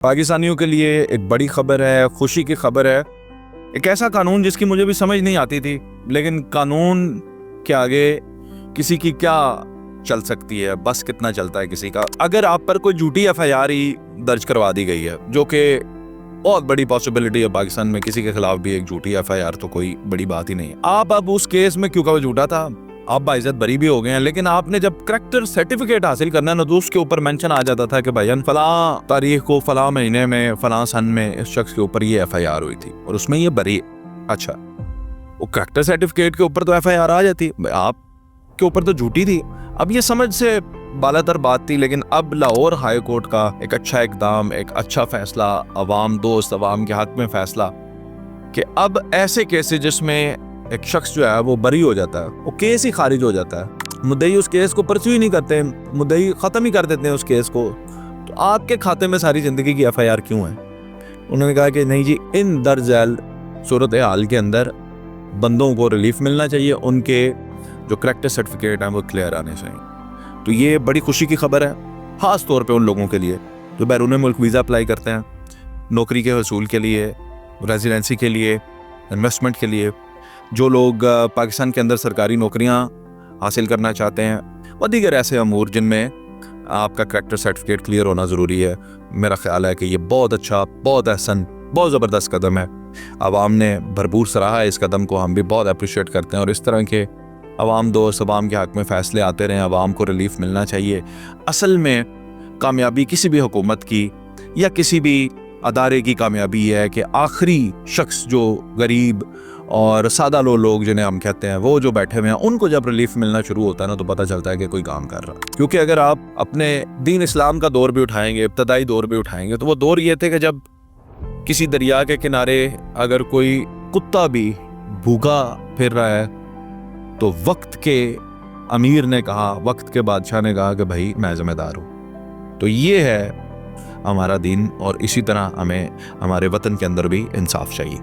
पाकिस्तानियों के लिए एक बड़ी खबर है, खुशी की खबर है। एक ऐसा कानून जिसकी मुझे भी समझ नहीं आती थी, लेकिन कानून के आगे किसी की क्या चल सकती है, बस कितना चलता है किसी का। अगर आप पर कोई झूठी एफआईआर ही दर्ज करवा दी गई है, जो कि बहुत बड़ी पॉसिबिलिटी है पाकिस्तान में किसी के खिलाफ भी एक झूठी एफआईआर, तो कोई बड़ी बात ही नहीं है। आप अब उस केस में, क्योंकि वो झूठा था, आप बाइज्जत बरी भी हो गए हैं, लेकिन आपने जब करैक्टर सर्टिफिकेट हासिल करना है ना, तो उसके ऊपर मेंशन आ जाता था कि भाईजान फलां तारीख को, फलां महीने में, फलां सन में इस शख्स के ऊपर ये एफआईआर हुई थी और उसमें ये बरी है। अच्छा, वो करैक्टर सर्टिफिकेट के ऊपर तो एफआईआर आ जाती, आपके ऊपर तो झूठी थी। अब ये समझ से बालातर बात थी, लेकिन अब लाहौर हाई कोर्ट का एक अच्छा इकदाम, एक अच्छा फैसला, अवाम दोस्त, अवाम के हक में फैसला कि अब ऐसे केसेस जिसमें एक शख्स जो है वो बरी हो जाता है, वो केस ही खारिज हो जाता है, मुद्दई उस केस को परस्यू ही नहीं करते, मुद्दई खत्म ही कर देते हैं उस केस को, तो आपके खाते में सारी जिंदगी की एफआईआर क्यों है? उन्होंने कहा कि नहीं जी, इन दर्ज झैल सूरत हाल के अंदर बंदों को रिलीफ मिलना चाहिए, उनके जो करैक्टर सर्टिफिकेट हैं वो क्लियर आने चाहिए। तो ये बड़ी खुशी की खबर है, ख़ास तौर पे उन लोगों के लिए जो बैरून मुल्क वीज़ा अप्लाई करते हैं, नौकरी के हसूल के लिए, रेजिडेंसी के लिए, इन्वेस्टमेंट के लिए, जो लोग पाकिस्तान के अंदर सरकारी नौकरियां हासिल करना चाहते हैं, और दीगर ऐसे अमूर जिनमें आपका करैक्टर सर्टिफिकेट क्लियर होना ज़रूरी है। मेरा ख्याल है कि ये बहुत अच्छा, बहुत एहसन, बहुत ज़बरदस्त कदम है। आवाम ने भरपूर सराहा है इस कदम को, हम भी बहुत अप्रिशिएट करते हैं। और इस तरह के अवाम दोस्त, अवाम के हक़ में फ़ैसले आते रहें, अवाम को रिलीफ मिलना चाहिए। असल में कामयाबी किसी भी हुकूमत की या किसी भी अदारे की कामयाबी है कि आखिरी शख्स, जो गरीब और सादा लोग जिन्हें हम कहते हैं, वो जो बैठे हुए हैं, उनको जब रिलीफ मिलना शुरू होता है ना, तो पता चलता है कि कोई काम कर रहा है। क्योंकि अगर आप अपने दीन इस्लाम का दौर भी उठाएंगे, इब्तदाई दौर भी उठाएंगे, तो वो दौर ये थे कि जब किसी दरिया के किनारे अगर कोई कुत्ता भी भूखा फिर रहा है, तो वक्त के अमीर ने कहा, वक्त के बादशाह ने कहा कि भाई मैं जिम्मेदार हूँ। तो ये है हमारा दीन, और इसी तरह हमें हमारे वतन के अंदर भी इंसाफ चाहिए।